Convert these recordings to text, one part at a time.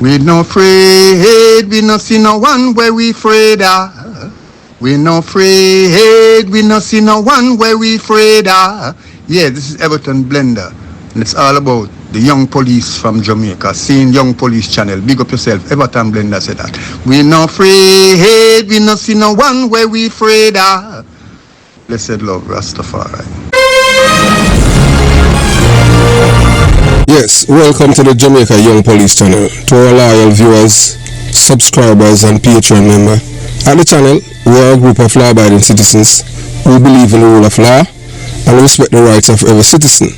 We no afraid, we no see no one where we afraid of. We no afraid, we no see no one where we afraid of. Yeah, this is Everton Blender, and it's all about the young police from Jamaica. Seeing Young Police Channel. Big up yourself, Everton Blender said that. We no afraid, we no see no one where we afraid of. Blessed love, Rastafari. Yes, welcome to the Jamaica Young Police Channel. To our loyal viewers, subscribers and Patreon member. At the channel, we are a group of law-abiding citizens who believe in the rule of law and respect the rights of every citizen,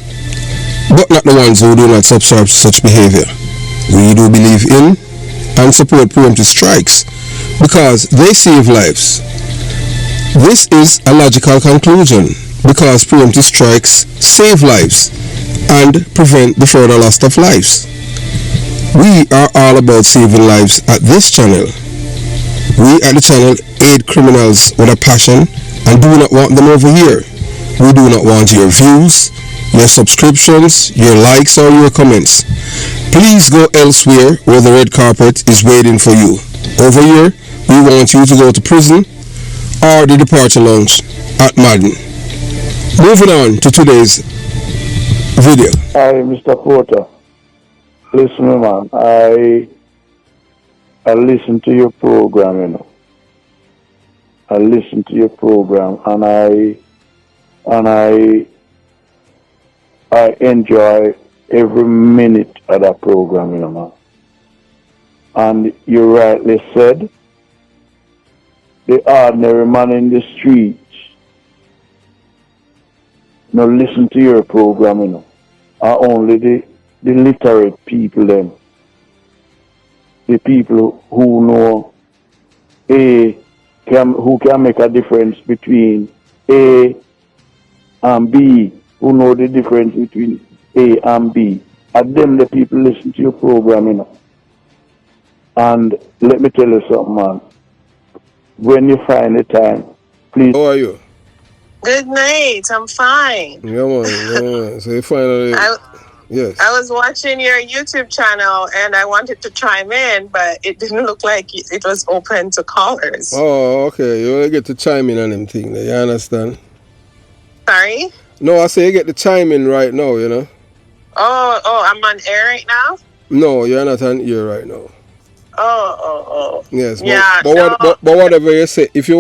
but not the ones who do not subscribe to such behavior. We do believe in and support preemptive strikes because they save lives. This is a logical conclusion because preemptive strikes save lives and prevent the further loss of lives. We are all about saving lives at this channel. We at the channel aid criminals with a passion and do not want them over here. We do not want your views, your subscriptions, your likes or your comments. Please go elsewhere where the red carpet is waiting for you. Over here, we want you to go to prison or the departure lounge at Madden. Moving on to today's video. Hi, Mr. Porter. Listen, man, I listen to your program, you know. I listen to your program and I enjoy every minute of that program, you know, man. And you rightly said, the ordinary man in the street, now listen to your program, you know, are only the literate people then. The people who know who can make a difference between A and B, who know the difference between A and B. And them the people listen to your program, you know. And let me tell you something, man. When you find the time, please. How are you? Good night. I'm fine. Yeah, man. So you finally... Yes. I was watching your YouTube channel and I wanted to chime in, but it didn't look like it was open to callers. Oh, okay. You only get to chime in on them thing. You understand? Sorry? No, I say you get to chime in right now, you know. Oh, I'm on air right now? No, you're not on air right now. Oh. Yes. Yeah. But whatever you say, if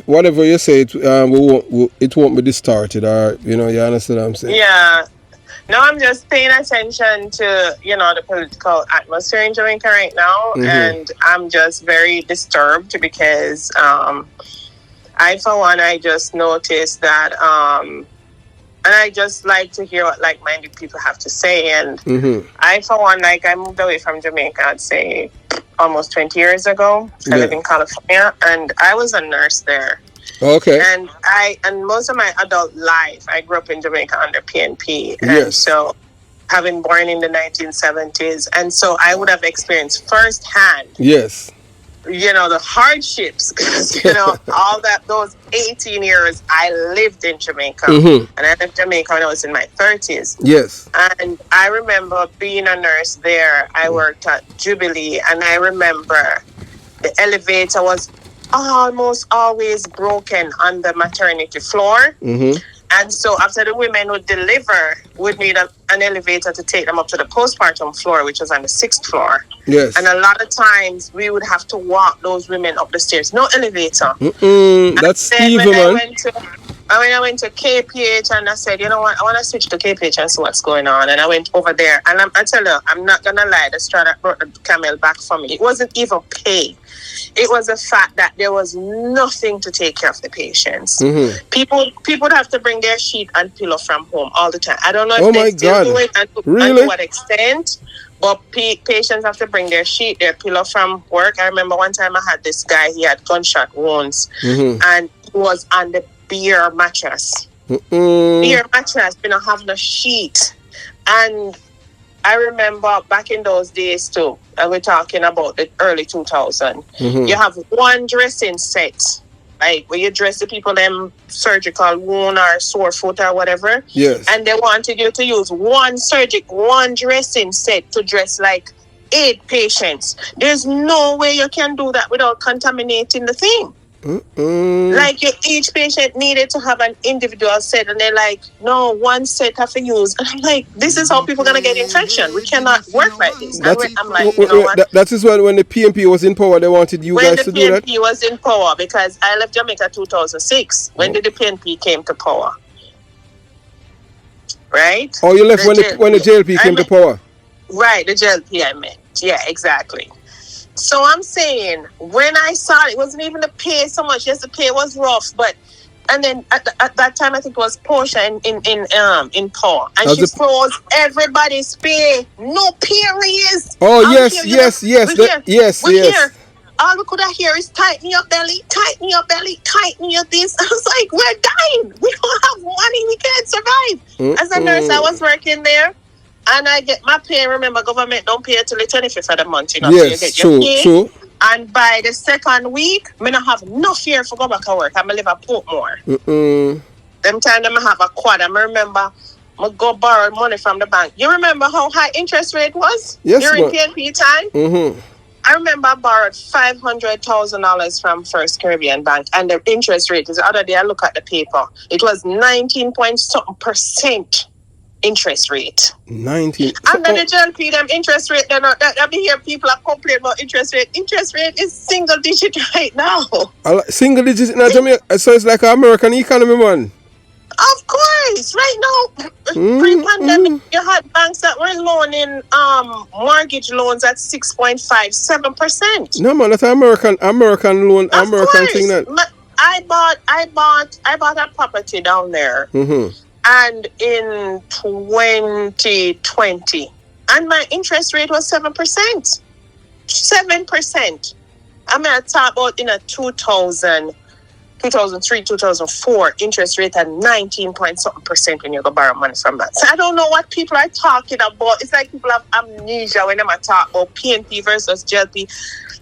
whatever you say, it won't be distorted, or you know, you understand what I'm saying? Yeah. No, I'm just paying attention to, the political atmosphere in Jamaica right now. Mm-hmm. And I'm just very disturbed because for one, I just noticed that, and I just like to hear what like-minded people have to say. And mm-hmm. for one, I moved away from Jamaica, I'd say almost 20 years ago. I live in California and I was a nurse there. Okay. And most of my adult life, I grew up in Jamaica under PNP. And yes. So, having born in the 1970s, and so I would have experienced firsthand. Yes. The hardships, because, those 18 years I lived in Jamaica. Mm-hmm. And I left Jamaica when I was in my 30s. Yes. And I remember being a nurse there. I worked at Jubilee, and I remember the elevator was almost always broken on the maternity floor. Mm-hmm. And so after the women would deliver, we'd need an elevator to take them up to the postpartum floor, which was on the 6th floor. Yes. And a lot of times we would have to walk those women up the stairs. No elevator. That's evil, man. When I went to KPH and I said, you know what, I want to switch to KPH and see what's going on. And I went over there. And I tell you, I'm not going to lie, the straw that brought the camel back for me, it wasn't even pay. It was the fact that there was nothing to take care of the patients. Mm-hmm. People would have to bring their sheet and pillow from home all the time. I don't know if they still do it and to what extent, but patients have to bring their sheet, their pillow from work. I remember one time I had this guy, he had gunshot wounds, mm-hmm. and he was on the beer mattress. Beer mattress, we don't have no sheet. And I remember back in those days too, and we're talking about the early 2000s, mm-hmm. you have one dressing set, like where you dress the people them surgical wound or sore foot or whatever. Yes. And they wanted you to use one dressing set to dress like 8 patients. There's no way you can do that without contaminating the thing. Like each patient needed to have an individual set, and they're like, no, one set have to use. And I'm like, this is how people are gonna get infection. We cannot work like this. I'm like, you know what? That is when the PNP was in power, they wanted you guys to do that? When the PNP was in power, because I left Jamaica 2006. When did the PNP came to power? Right? Oh, you left when the JLP came to power? Right, the JLP I meant. Yeah, exactly. So I'm saying, when I saw it wasn't even the pay so much. Yes, the pay was rough, but and then at that time I think it was Portia in power, and she froze everybody's pay. No pay raise. Oh yes. All we could hear is tighten your belly, tighten your belly, tighten your this. I was like, we're dying. We don't have money. We can't survive. As a nurse, I was working there. And I get my pay. Remember, government don't pay until the 25th of the month. You know, yes, so you get your pay. And by the second week, I don't have no fear for go back to work. I'm going to live at Portmore. Them time I have a quad. I remember I go borrow money from the bank. You remember how high interest rate was? Yes, during PNP time? I remember I borrowed $500,000 from First Caribbean Bank, and the interest rate is the other day I look at the paper. It was 19% interest rate. 19. Under the JLP, them interest rate, they're not. I be hear people are complaining about interest rate. Interest rate is single digit right now. Single digit in Jamaica, so it's like an American economy, man. Of course, right now, pre-pandemic, you had banks that were loaning mortgage loans at 6.57%. No man, that's an American loan, of American course. Thing that. I bought a property down there. And in 2020, and my interest rate was 7%. 7%. I mean, I talk about in a 2003, 2004, interest rate at 19% when you go borrow money from that. So I don't know what people are talking about. It's like people have amnesia when I talk about PNP versus JLP.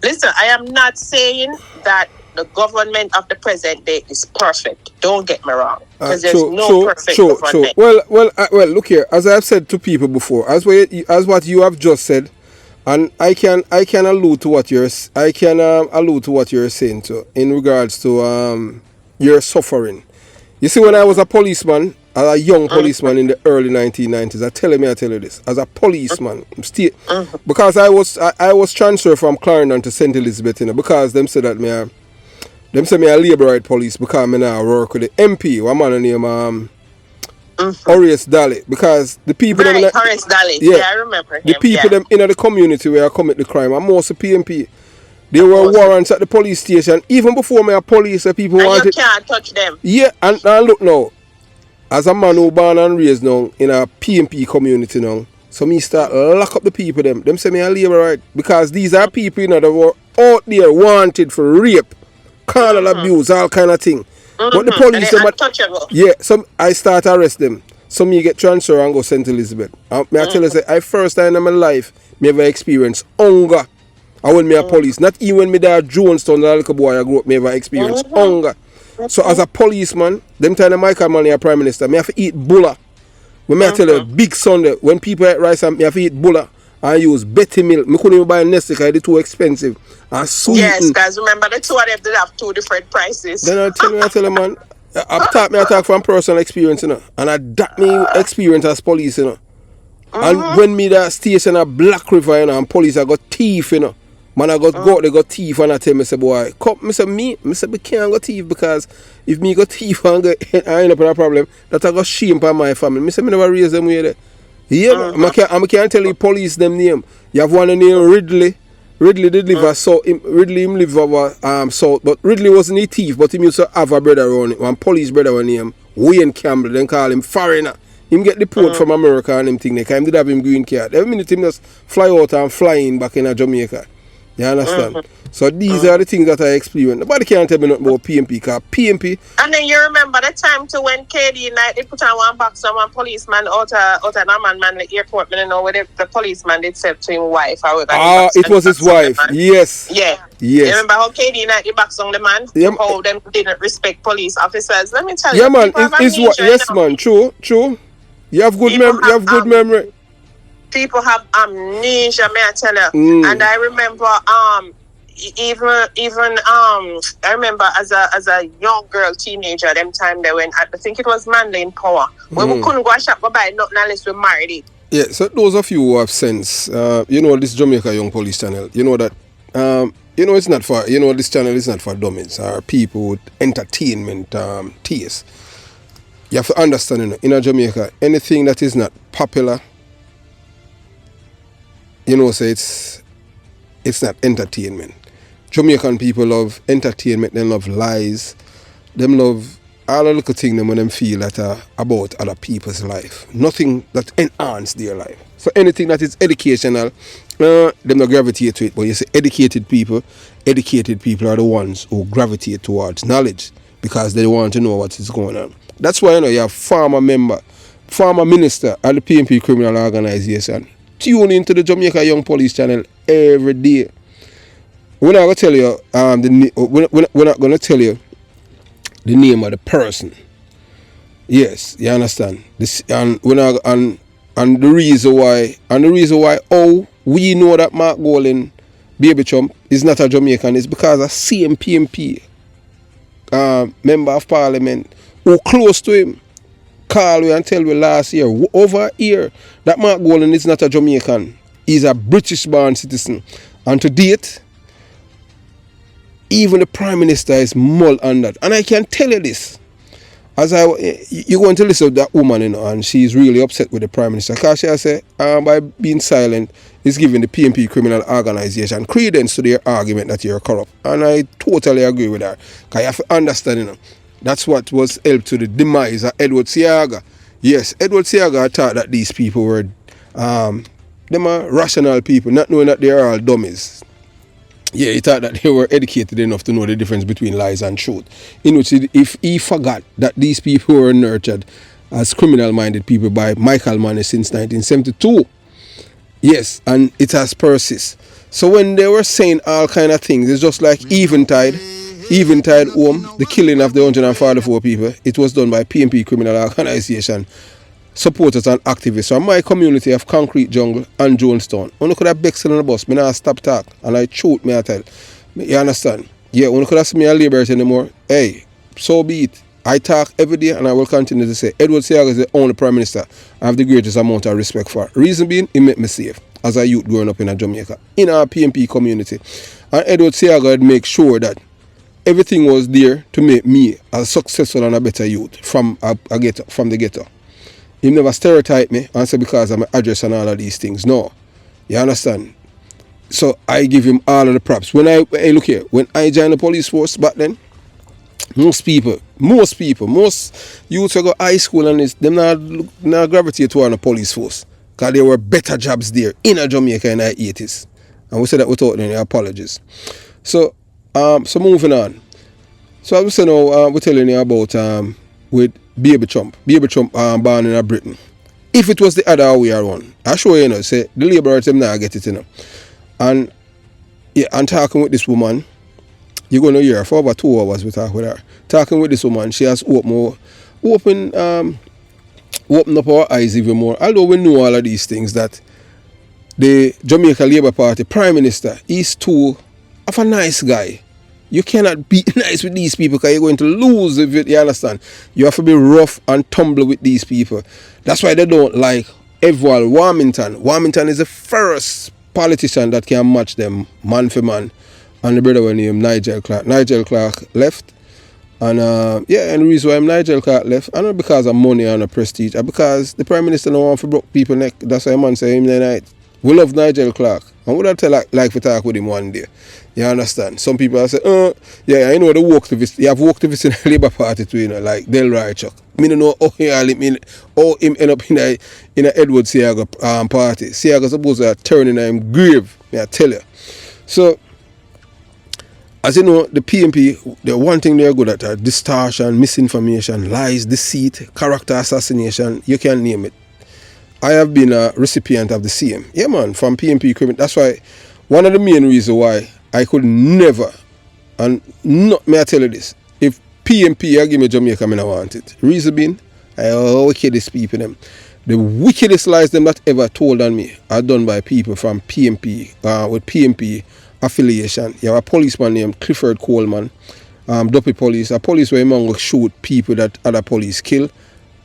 Listen, I am not saying that the government of the present day is perfect. Don't get me wrong, because there's no perfect government. Well, look here. As I've said to people before, as what you have just said, and I can allude to what you're saying to in regards to your suffering. You see, when I was a policeman, as a young policeman in the early 1990s, I tell you this, as a policeman, because I was transferred from Clarendon to St. Elizabeth, because them said that me a labor right police because I now work with the MP, one man named Horace Daly, because the people Horace Daly, I remember him. The people them in the community where I commit the crime, and most of PNP, there were warrants at the police station even before me a police. People wanted. You can't touch them. Yeah, and look now, as a man who born and raised now in a PNP community now, so me start lock up the people them say me a labor right, because these are people that were out there wanted for rape, carnal abuse, all kind of thing. But the police, some I start arrest them. Some me get transferred and go St. Elizabeth. May I tell you, I first time in my life me ever experience hunger. I when me a police, not even when me there Jonestown, the little boy I grew up, me ever experience hunger. So as a policeman, them time the Michael Manley a prime minister, me have to eat bulla. When me I tell you, big Sunday, when people eat rice, me have to eat bulla. I use Betty milk. Me couldn't even buy Nestle because it's too expensive. And sweet. Yes, because remember the two of them did have two different prices. Then I tell you, man, I talk from personal experience, and I that me experience as police, And when me that station at Black River, and police, I got thief, Man, I got go, they got thief, and I tell me, say, boy, come, me say, we can't go thief, because if me got thief and I end up in a problem, that I got shame for my family. Me say, me never raise them way there. Yeah, I can't tell you police them name. You have one named Ridley. Ridley did live Ridley him live over south, but Ridley wasn't a thief, but he used to have a brother around him, one police brother named Wayne Campbell, then call him foreigner. Him get deported from America and him thing, they did have him green card. Every minute him just fly out and fly in back in Jamaica. You understand? So these are the things that I experienced. Nobody can tell me nothing about PNP, because PNP. And then you remember the time to when KD night they put on one box on one policeman out of Norman the airport, but you know whether the policeman did say to his wife or whatever. It was his wife. Yes. Yeah. Yes. You remember how KD night they box on the man? Yeah. How them didn't respect police officers. Let me tell you. Yeah, man. It's what? Yes, man. True. You have good memory. people have amnesia, may I tell you. And I remember even I remember as a young girl, teenager, them time they went, I think it was Manly in Power, where we couldn't go and shop or buy nothing unless we married it. Yeah, so those of you who have sense, you know this Jamaica Young Police channel, you know that you know it's not for, you know, this channel is not for dummies or people with entertainment taste. You have to understand, you know, in Jamaica, anything that is not popular, you know, so it's not entertainment. Jamaican people love entertainment, they love lies, them love all the little things when them feel that are about other people's life. Nothing that enhance their life. So anything that is educational, them not gravitate to it. But you say educated people are the ones who gravitate towards knowledge because they want to know what is going on. That's why, you know, you have former minister at the PNP criminal organization tune into the Jamaica Young Police channel every day. We're not going to tell you we're not going to tell you the name of the person. Yes, you understand. This and the reason why we know that Mark Golan, Baby Trump, is not a Jamaican is because a same PNP member of parliament who close to him call we and tell we last year over here that Mark Golan is not a Jamaican. He's a British born citizen. And to date, even the Prime Minister is mull on that. And I can tell you this. You're going to listen to that woman, you know, and she's really upset with the Prime Minister. Because she said, by being silent, is giving the PNP criminal organization credence to their argument that you're corrupt. And I totally agree with her. Because you have to understand, you know, that's what was helped to the demise of Edward Seaga. Yes, Edward Seaga thought that these people were, them are rational people, not knowing that they are all dummies. Yeah, he thought that they were educated enough to know the difference between lies and truth. In which, if he forgot that these people were nurtured as criminal-minded people by Michael Mann since 1972. Yes, and it has persisted. So when they were saying all kind of things, it's just like Eventide home, the killing of the 144 people, it was done by PNP criminal organization, supporters and activists from my community of Concrete Jungle and Jonestown. When you could have Bexel on the bus, me not stop talk and I shoot me I tell. You understand? Yeah, when you could have seen me a liberty anymore, hey, so be it. I talk every day and I will continue to say Edward Seaga is the only Prime Minister I have the greatest amount of respect for. Reason being, he made me safe as a youth growing up in Jamaica, in our PNP community. And Edward Seaga would make sure that everything was there to make me a successful and a better youth from the ghetto. He never stereotyped me and say because I'm an address and all of these things. No. You understand? So I give him all of the props. When I look here, when I joined the police force back then, most youths who go high school and this, them not gravitate toward the police force. Because there were better jobs there in Jamaica in the 80s. And we said that without any apologies. So moving on. So I was saying now, we're telling you about with Baby Trump. Baby Trump born in Britain. If it was the other way around, I show you, say the Labour them now get it, And yeah, and talking with this woman, you're gonna hear her for over 2 hours we talk with her. Talking with this woman, she has opened up our eyes even more. Although we know all of these things that the Jamaica Labour Party Prime Minister is too of a nice guy. You cannot be nice with these people because you're going to lose if you understand. You have to be rough and tumble with these people. That's why they don't like Eval Warmington. Warmington is the first politician that can match them man for man. And the brother was named Nigel Clark. Nigel Clark left. And and the reason why Nigel Clark left, and not because of money and prestige, and because the Prime Minister don't want to broke people neck. That's why a man say him the night. We love Nigel Clark. And we don't tell like to talk with him one day. You understand? Some people say, yeah, I know the worktivists. You have worktivists in the Labour Party too, like Del Chuck. Me don't know how him end up in a Edward Seaga party. Seaga supposed to turn in him grave, I tell you. So, as you know, the PNP, the one thing they're good at are distortion, misinformation, lies, deceit, character assassination, you can name it. I have been a recipient of the same. Yeah, man, from PNP criminal. That's why, one of the main reasons why I could never, and not, may I tell you this, if PNP give me Jamaica, I don't want it. Reason being, I always kill these people them. The wickedest lies them that ever told on me are done by people from PMP, with PMP affiliation. You have a policeman named Clifford Coleman, Duppy Police, a police where he will shoot people that other police kill,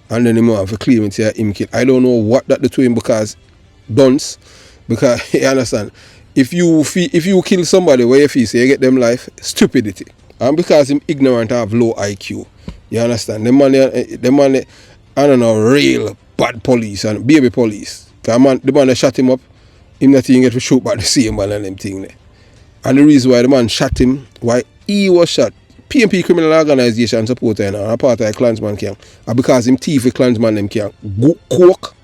and then he have to claim it him kill. I don't know what that to him because dunce, because you understand. If you kill somebody where you feel say you get them life, stupidity. And because him ignorant have low IQ. You understand? The man, I don't know, real bad police and baby police. The man that shot him up, him not even get to shoot by the same man and them thing there. And the reason why the man shot him, why he was shot, PMP criminal organization supporter and a part of the Klansman camp, and because him thief with Klansman them camp go coke,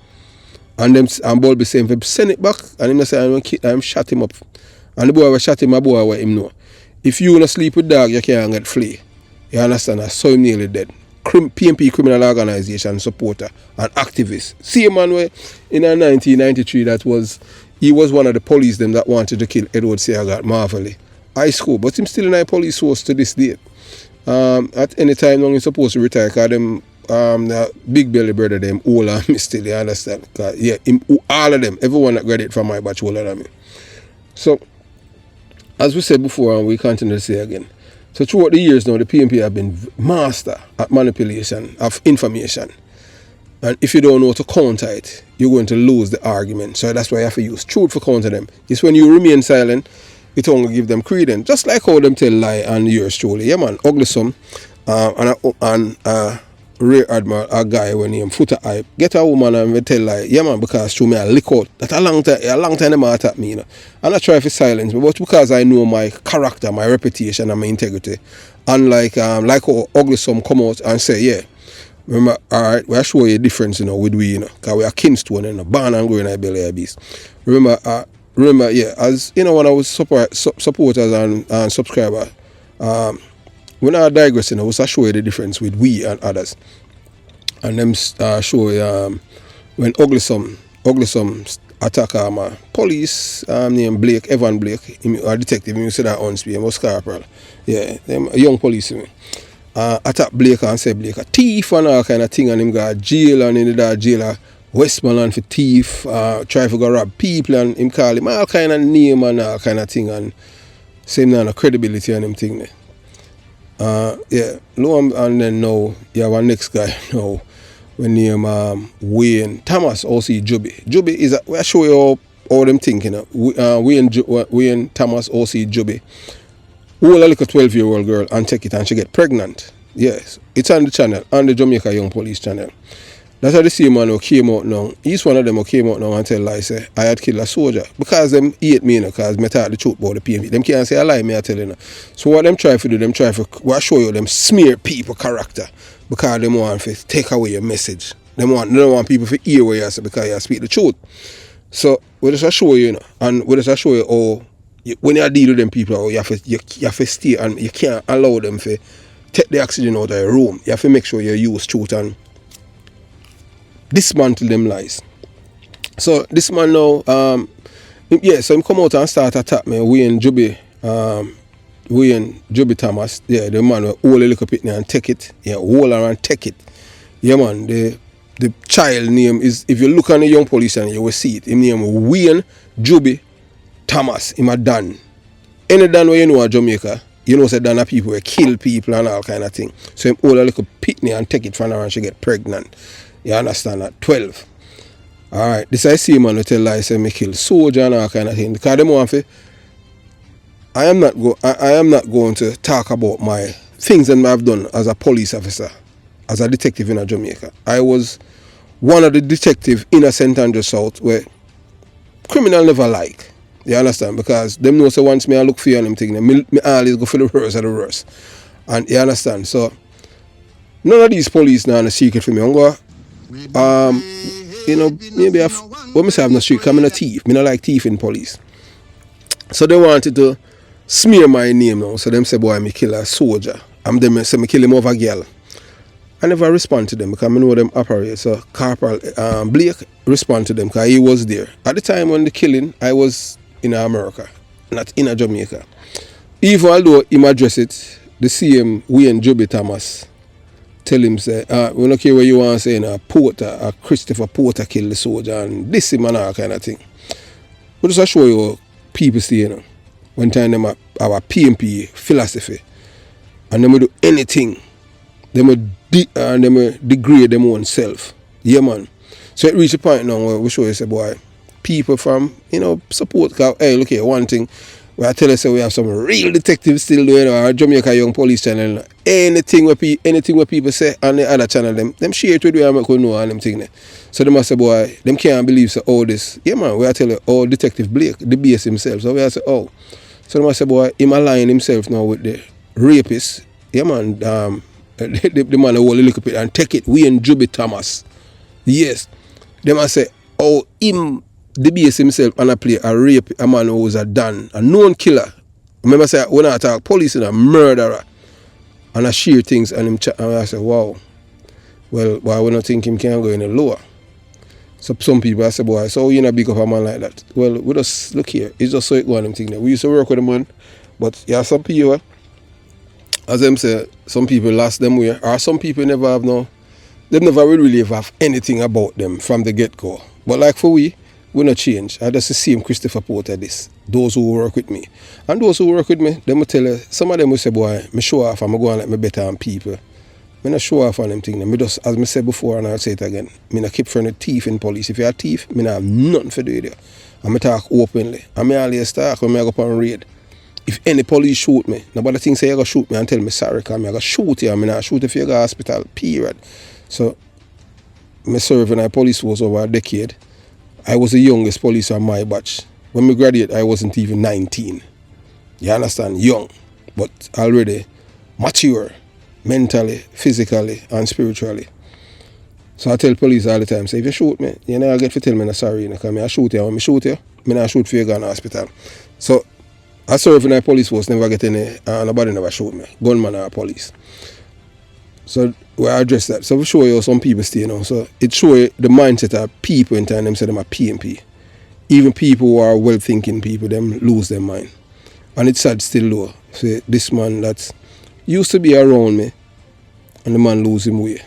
and them and Ball be saying for send it back, and him say I'm shot him up. And the boy was shot him, a boy what him know. If you wanna sleep with dog, you can't get flea. You understand? I saw him nearly dead. PMP criminal organization supporter and activist. See man where in 1993 he was one of the police them that wanted to kill Edward Seagat Marvelly. High school, but him still in a police force to this day. At any time long he's supposed to retire because them the big belly brother them all are me still, you understand? Yeah, all of them, everyone that graduated from my batch older than me. So as we said before and we continue to say again. So throughout the years now, the PMP have been master at manipulation of information. And if you don't know how to counter it, you're going to lose the argument. So that's why you have to use truth for counter them. It's when you remain silent, it only give them credence. Just like how them tell lie and yours truly. Yeah man, ugly some and Rear Admiral, a guy when he footer hype, get a woman and we tell lie, yeah man, because through me I lick out. That a long time them attack me, you know. And I try to silence me, but because I know my character, my reputation and my integrity. Unlike like how ugly some come out and say, yeah, remember, alright, we'll show you a difference, you know, with we, you know, because we are kinstone, you know, born and growing in belly of beast. Remember, yeah, as you know, when I was supporters and subscribers, when I digress, you know, I show you the difference with we and others. And them show you when ugly some attack police named Blake, Evan Blake, a detective, you see that on speed, was corporal. Yeah, them young police, attack Blake and say Blake a thief and all kind of thing, and him got jail and in that jail Westmoreland for thief, try to go rob people, and him call him all kind of name and all kind of thing, and same kind of credibility and him thing there. Yeah, and then now you have our next guy now, when name Wayne Thomas O.C. Jubilee. Jubilee is I show you all them thinking. Wayne Thomas O.C. Jubilee. Who will like a 12-year-old girl and take it and she get pregnant. Yes, it's on the channel, on the Jamaica Young Police channel. That's how the same man who came out now. He's one of them who came out now and tell lie say I had killed a soldier. Because them hate me, you know, because I tell the truth about the PMP. Them can't say a lie, me I tell you. So what them try to do, them try to show you them smear people character. Because they want to take away your message. They don't want people to hear what you say because you speak the truth. So we just show you, you know, and we just show you how when you deal with them people, you have to stay and you can't allow them to take the oxygen out of your room. You have to make sure you use truth and dismantle them lies. So this man now, so him come out and start attack me. Wayne Jubilee Thomas, yeah, the man will hold a little bit and take it. Yeah, hold her and take it. Yeah man, the child name is, if you look on the Young Police and you will see it, his name Wayne Jubilee Thomas, him a Dan. Any Dan where you know a Jamaica, you know say Dan are people who kill people and all kind of thing. So him hold a little pitney and take it from her and she get pregnant. You understand that? 12. Alright, this I see man who tell lie say me kill soldier and all kind of thing. Because them want to, I am not going to talk about my things that I've done as a police officer, as a detective in Jamaica. I was one of the detectives in a St. Andrews South where criminal never like. You understand? Because them know so once me I look for you and them thing, me always go for the worst of the worst. And you understand? So none of these police now are a secret for me. I'm going you know, maybe when I say I'm not street, because I'm not a thief. I don't like thief in police. So they wanted to smear my name now. So them say, boy, me kill a soldier. And them say me kill him over a girl. I never respond to them because I know them operate. So Corporal Blake respond to them because he was there. At the time when the killing, I was in America, not in Jamaica. Even although him address it, the same Wayne Jubilee Thomas tell him, say, we don't care what you want to say, Porter, Christopher Porter killed the soldier, and this him and all kind of thing. We just show you people stay, one time them have a PMP philosophy, and them will do anything. Them will degrade them own self. Yeah, man. So it reached a point now where we show you, say, boy, people from, support, hey, look here, one thing, where I tell us, we have some real detectives still doing, or Jamaica Young Police channel, anything where people say on the other channel, them share it with you and make you know and them thing there. So they must say, boy, them can't believe so all this. Yeah, man, we I tell you, Detective Blake, the base himself. So we I say, so they must say, boy, him align himself now with the rapist. Yeah, man, the man who will look up it and take it, we and Jubilee Thomas. Yes. They must say, him, the base himself, and I play a rape, a man who was a known killer. Remember, say, when I talk police and a murderer, and I share things, and I say, wow, well, why we not think him can go any lower? So some people I say, boy, so you not big up a man like that. Well, we just look here, it's just so it go on them thing there. We used to work with a man, but yeah, some people, as them say, some people lost them way, or some people never have they never really have anything about them from the get-go. But like for we not change. I just the same Christopher Porter this. Those who work with me. And those who work with me, they will tell you, some of them will say, boy, me show off and I go on like me better than people. Me not show off on them things. Me just, as I said before, and I'll say it again, me not keep friend of thief in police. If you're a thief, me not have nothing to do with you. And me talk openly. And me always talk when I go up on raid. If any police shoot me, nobody thinks say you go shoot me and tell me sorry, because I go shoot you and I not shoot if you go to hospital, period. So, I served in a police force over a decade. I was the youngest police on my batch. When I graduated, I wasn't even 19. You understand? Young, but already mature, mentally, physically, and spiritually. So I tell police all the time, say, if you shoot me, you never get to tell me I'm sorry, because I shoot you. When I shoot you, I not shoot for you go in the hospital. So I serve in a police force, never get any, nobody never shoot me. Gunman or police. So we address that. So we show you some people stay now. So it show you the mindset of people in time them say them are PMP. Even people who are well thinking people, them lose their mind. And it's sad still though. Say this man that used to be around me and the man lose him way.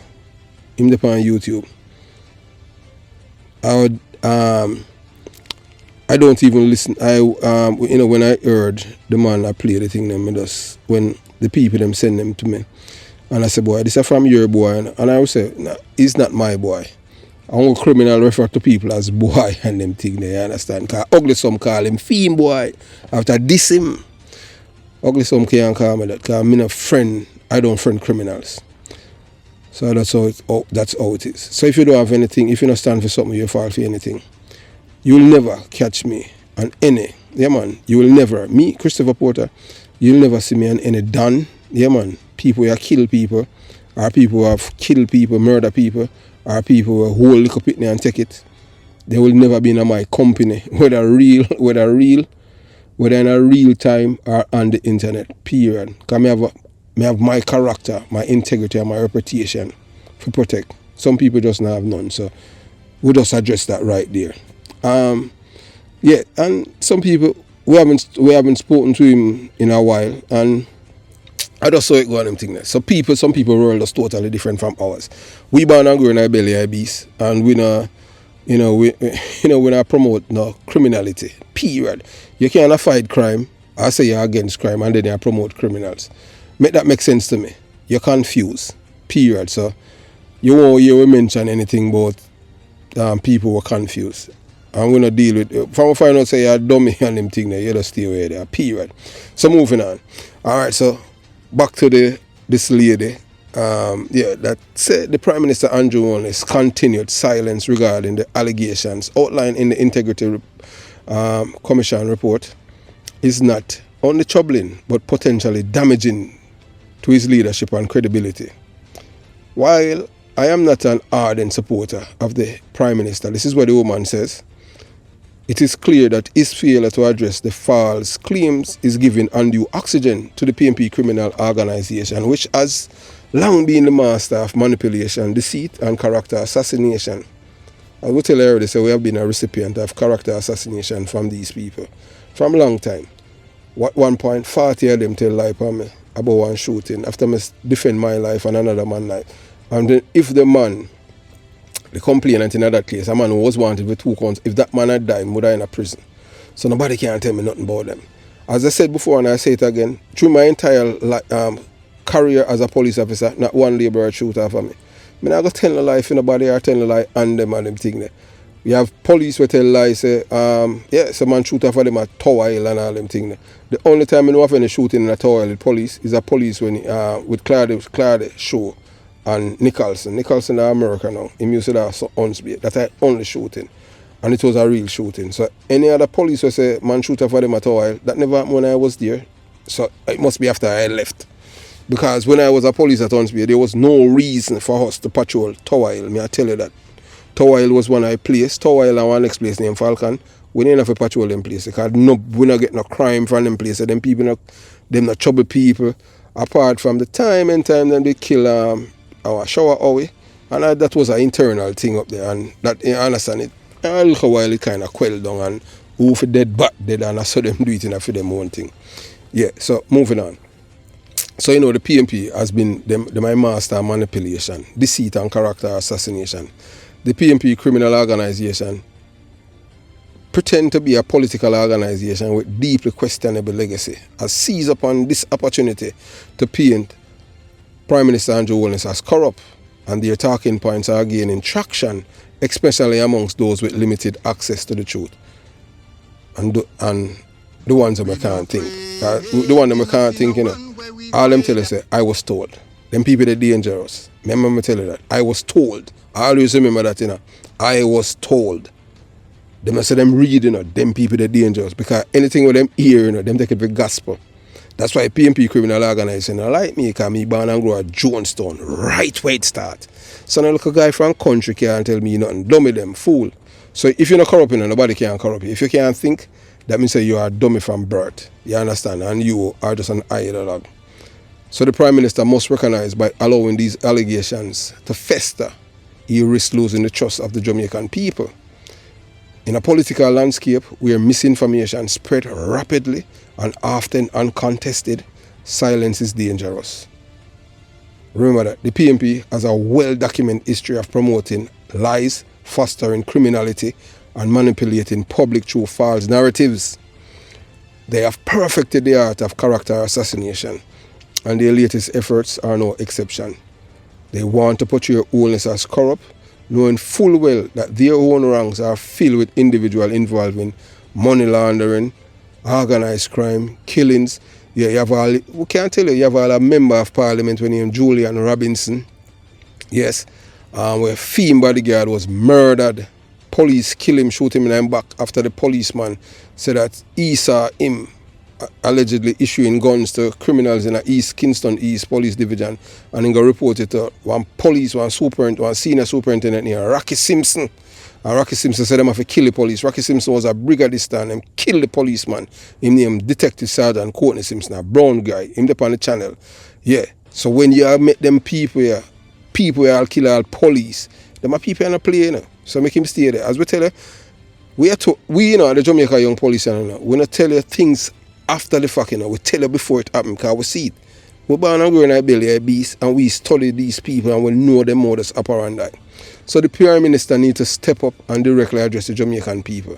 Him up on YouTube. I don't even listen. When I heard the man I play the thing them just when the people them send them to me. And I said, boy, this is from your boy. And I would say, no, he's not my boy. I want criminal refer to people as boy and them thing there, you understand? Because ugly some call him fiend boy. After this him, ugly some can't call me that. Because I'm not a friend, I don't friend criminals. So that's how it is. So if you don't have anything, if you don't stand for something, you fall for anything. You will never catch me on any. Yeah, man. You will never. Me, Christopher Porter, you'll never see me on any done. Yeah, man. People who have killed people, or people who have killed people, murder people, or people who hold liquor pitney and take it. They will never be in my company, whether in a real time or on the internet, period. Because I have my character, my integrity, and my reputation to protect. Some people just not have none, so we'll just address that right there. Yeah, and some people, we haven't spoken to him in a while, and I just saw it go on them thing there. So some people world is totally different from ours. We born and grow in our belly, our beast, and we not promote no criminality. Period. You can't fight crime. I say you're against crime, and then you promote criminals. Make that make sense to me. You're confused. Period. So you won't hear we mention anything about people who are confused. And we not deal with it. If I find out say you're a dummy and them thing there, you just stay away there. Period. So moving on. Alright, so back to this lady. That said the Prime Minister Andrew Holness continued silence regarding the allegations outlined in the Integrity Commission report is not only troubling but potentially damaging to his leadership and credibility. While I am not an ardent supporter of the Prime Minister, this is what the woman says, it is clear that his failure to address the false claims is giving undue oxygen to the PMP criminal organization, which has long been the master of manipulation, deceit, and character assassination. I will tell you already, so we have been a recipient of character assassination from these people from a long time. At one point, 40 of them tell lie upon me about one shooting after I defend my life and another man's life. And then if the man, the complainant in that case, a man who was wanted with 2 counts, if that man had died, would die in a prison. So nobody can tell me nothing about them. As I said before, and I say it again, through my entire career as a police officer, not one labourer shoot after me. I'm not going to tell a lie if nobody are telling a lie on them and them thing there. We have police who tell lies, say, some man shoot after them at Tower Hill and all them thing there. The only time I know of any shooting in a Tower Hill with police is a police when with Claude Show and Nicholson. Nicholson in America now. He used to have Hunsby. That's the only shooting. And it was a real shooting. So any other police who say man shoot after them at Tower Hill, that never happened when I was there. So it must be after I left. Because when I was a police at Hunsby, there was no reason for us to patrol Tower Hill. May I tell you that. Tower Hill was one I placed. Tower Hill and one next place named Falcon. We didn't have to patrol them place. Because we not get no crime from them place. Them people not trouble people. Apart from the time them they kill our shower away. And that was an internal thing up there. And that, you understand it. A little while it kind of quelled down. And who for dead dead. And I saw them do it for them own thing. Yeah, so moving on. So, the PMP has been my master of manipulation, deceit and character assassination. The PMP criminal organization pretend to be a political organization with deeply questionable legacy, has seized upon this opportunity to paint Prime Minister Andrew Holness as corrupt, and their talking points are gaining traction, especially amongst those with limited access to the truth. And the ones that I can't think. The one that I can't think, all them tell us, I was told. Them people are dangerous. Remember me tell you that. I was told. I always remember that, I was told. Them say them read, them people are dangerous. Because anything with them hear, them take it for gospel. That's why PMP criminal organization like me, because me born and grow at Jonestown, right where it start. So now look a guy from country can't tell me nothing. Dummy them, fool. So if you're not corrupt, nobody can corrupt you. If you can't think, that means that you are a dummy from birth. You understand? And you are just an idle dog. So the Prime Minister must recognize by allowing these allegations to fester, he risks losing the trust of the Jamaican people. In a political landscape where misinformation spread rapidly and often uncontested, silence is dangerous. Remember that the PMP has a well-documented history of promoting lies, fostering criminality, and manipulating public through false narratives. They have perfected the art of character assassination, and their latest efforts are no exception. They want to portray Holness as corrupt, knowing full well that their own ranks are filled with individuals involving money laundering, organized crime, killings. Yeah, we can't tell you have a member of parliament named Julian Robinson. Yes, where Theme bodyguard was murdered. Police kill him, shoot him in the back after the policeman said that he saw him allegedly issuing guns to criminals in the Kingston East Police Division, and he got reported to one senior superintendent named Rocky Simpson. And Rocky Simpson said them have to kill the police. Rocky Simpson was a brigadist and him killed the policeman. Him named Detective Sergeant Courtney Simpson, a brown guy, him up on the channel. Yeah. So when you met them people here all kill all police, them are people in a play, So make him stay there. As we tell you, the Jamaica Young Police, we not tell you things after the fact, we tell you before it happens, because we see it. We're born and grown in a belly of beast, and we study these people and we know them modus operandi. So the Prime Minister needs to step up and directly address the Jamaican people.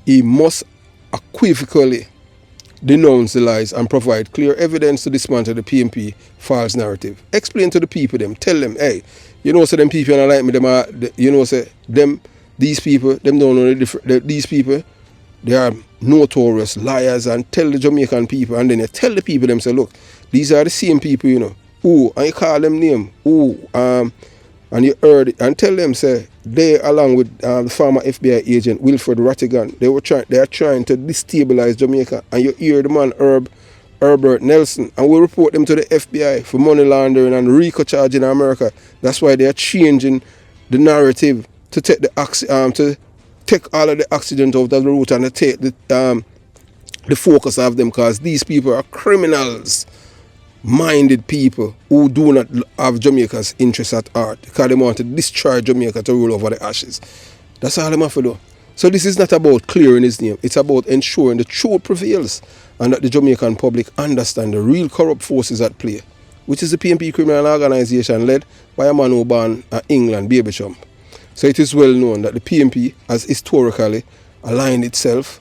He must unequivocally denounce the lies and provide clear evidence to dismantle the PMP false narrative. Explain to the people tell them, hey, so them people don't like me, these people, them don't know these people, they are notorious liars, and tell the Jamaican people, and then you tell the people them, say, look, these are the same people, and you call them name, and you heard it, and tell them, say, they, along with the former FBI agent Wilfred Rattigan, they are trying to destabilize Jamaica, and you hear the man Herbert Nelson, and we report them to the FBI for money laundering and RICO charge in America. That's why they are changing the narrative to take to take all of the accident out of the route and to take the focus of them, because these people are criminals. Minded people who do not have Jamaica's interests at heart, because they want to destroy Jamaica to roll over the ashes. That's all they have to do. So this is not about clearing his name. It's about ensuring the truth prevails and that the Jamaican public understand the real corrupt forces at play. which is the PNP criminal organisation led by a man who born in England, Baby Chump. So it is well known that the PNP has historically aligned itself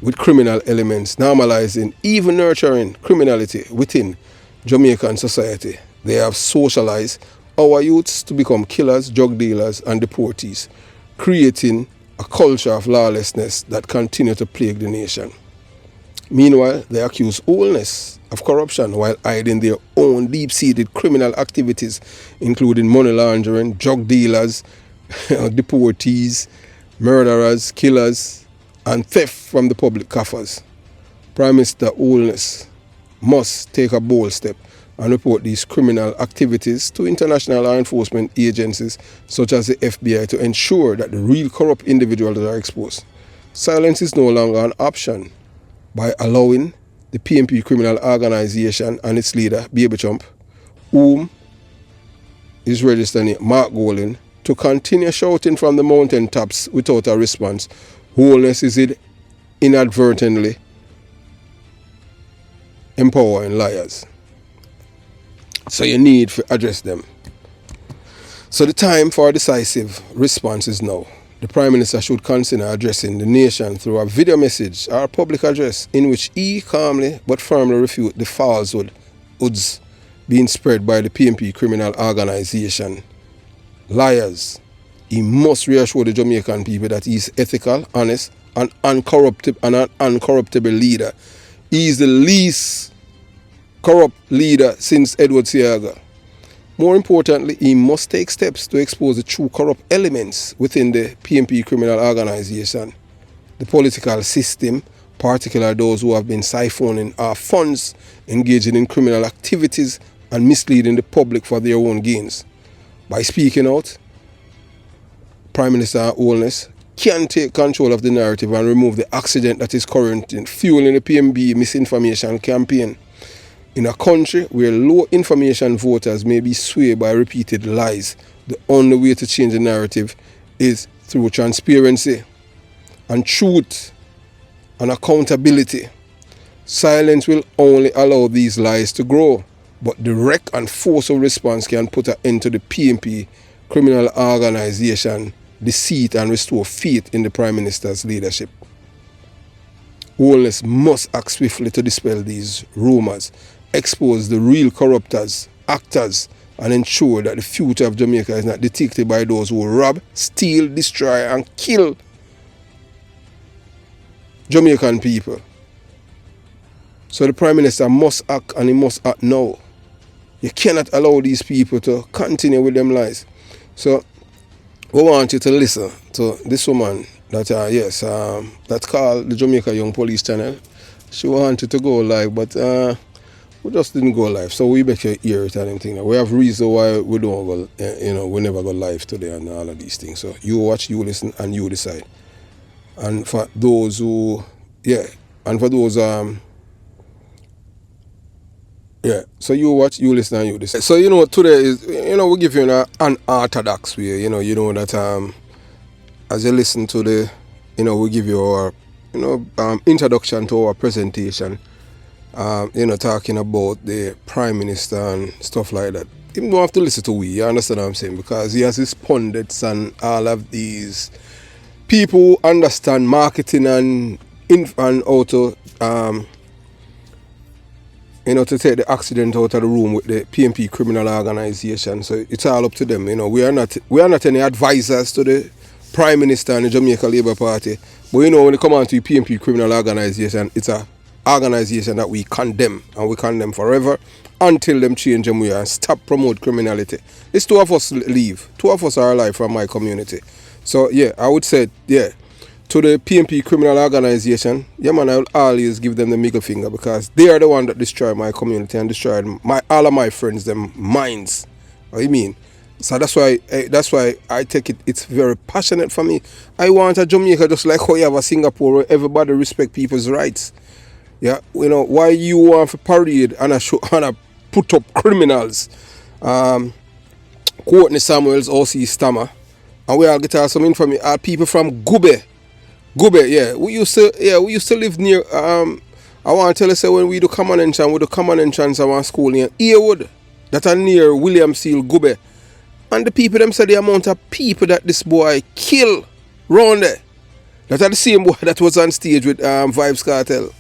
with criminal elements, normalizing, even nurturing criminality within Jamaican society. They have socialized our youths to become killers, drug dealers, and deportees, creating a culture of lawlessness that continue to plague the nation. Meanwhile, they accuse Holness of corruption while hiding their own deep-seated criminal activities, including money laundering, drug dealers, deportees, murderers, killers, and theft from the public coffers. Prime Minister Holness must take a bold step and report these criminal activities to international law enforcement agencies such as the FBI to ensure that the real corrupt individuals are exposed. Silence is no longer an option by allowing the PNP criminal organisation and its leader, Baby Chump, whom is registered Mark Golding, to continue shouting from the mountaintops without a response. Holness is inadvertently empowering liars. So you need to address them. So the time for a decisive response is now. The Prime Minister should consider addressing the nation through a video message or a public address in which he calmly but firmly refute the falsehoods being spread by the PNP criminal organisation. Liars. He must reassure the Jamaican people that he is ethical, honest, and an uncorruptible leader. He is the least corrupt leader since Edward Seaga. More importantly, he must take steps to expose the true corrupt elements within the PNP criminal organisation. The political system, particularly those who have been siphoning our funds, engaging in criminal activities, and misleading the public for their own gains. By speaking out, Prime Minister Holness can take control of the narrative and remove the accident that is currently fueling the PNP misinformation campaign. In a country where low information voters may be swayed by repeated lies, the only way to change the narrative is through transparency and truth and accountability. Silence will only allow these lies to grow, but direct and forceful response can put an end to the PNP criminal organisation deceit and restore faith in the Prime Minister's leadership. Holness must act swiftly to dispel these rumours, expose the real corruptors, actors, and ensure that the future of Jamaica is not dictated by those who rob, steal, destroy, and kill Jamaican people. So the Prime Minister must act, and he must act now. You cannot allow these people to continue with them lies. So we want you to listen to this woman that that's called the Jamaica Young Police Channel. She wanted to go live, but we just didn't go live. So we make you hear it and everything. We have reason why we don't go, we never go live today and all of these things. So you watch, you listen, and you decide. And for those who, so you watch, you listen, and you decide. So today is, we give you an unorthodox way. You know that as you listen to the, we give you our, introduction to our presentation. Talking about the Prime Minister and stuff like that. You don't have to listen to we, you understand what I'm saying? Because he has his pundits and all of these people who understand marketing and how to, to take the accident out of the room with the PNP criminal organisation. So it's all up to them. We are not any advisors to the Prime Minister and the Jamaica Labour Party. But when it comes on to the PNP criminal organisation, it's a organisation that we condemn, and we condemn forever until them change them way and stop promote criminality. It's two of us leave. Two of us are alive from my community. So I would say, to the PNP criminal organisation, I will always give them the middle finger, because they are the one that destroyed my community and destroyed all of my friends, them minds. What you mean? So that's why I take it. It's very passionate for me. I want a Jamaica just like how you have a Singapore where everybody respect people's rights. Yeah, why you want to parade and put up criminals? Courtney Samuels, O.C. Stammer, and we all get some information. People from Gube, we used to live near. I want to tell you, say when we do common entrance, I want school near Earwood. that are near William Seal Gube. And the people them say the amount of people that this boy kill round there. That are the same boy that was on stage with Vibes Cartel.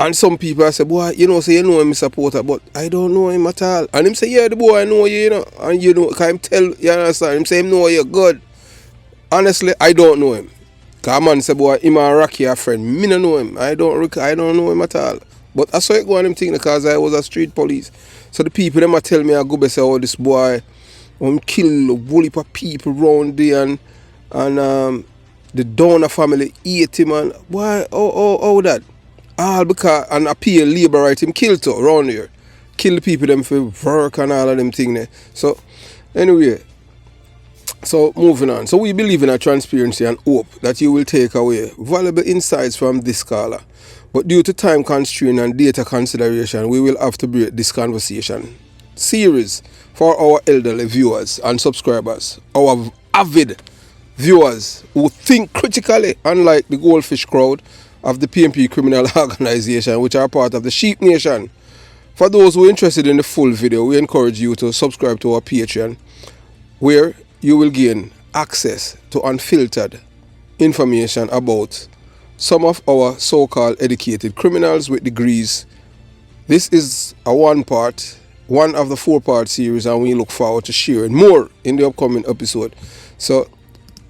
And some people say, boy, you know him, supporter, but I don't know him at all. And him say, yeah, the boy I know you, you know. And you know, can him tell, you understand? Him say him know you good. Honestly, I don't know him. Cause man say, boy, him and Rocky are friend. Me no know him. I don't know him at all. But I saw it go on him thing because I was a street police. So the people them a tell me I go say, oh, this boy kill a whole heap of people round there and the Donner family ate him and why oh that? All because an appeal labor right him killed to around here. Kill the people them for work and all of them thing there. So anyway. So moving on. So we believe in a transparency and hope that you will take away valuable insights from this caller. But due to time constraint and data consideration, we will have to break this conversation series for our elderly viewers and subscribers, our avid viewers who think critically, unlike the goldfish crowd of the PMP criminal organization, which are part of the Sheep Nation. For those who are interested in the full video, we encourage you to subscribe to our Patreon, where you will gain access to unfiltered information about some of our so-called educated criminals with degrees. This is one of the 4-part series, and we look forward to sharing more in the upcoming episode. So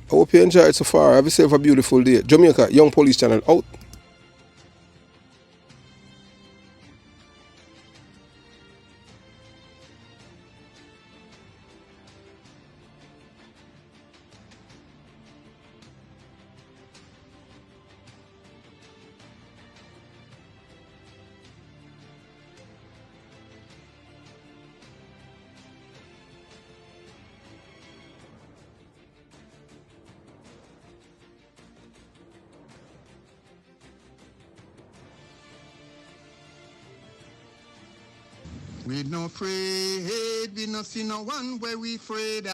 I hope you enjoyed it so far. Have yourself a beautiful day. Jamaica Young Police Channel out. We no afraid, we no see no one where we afraid.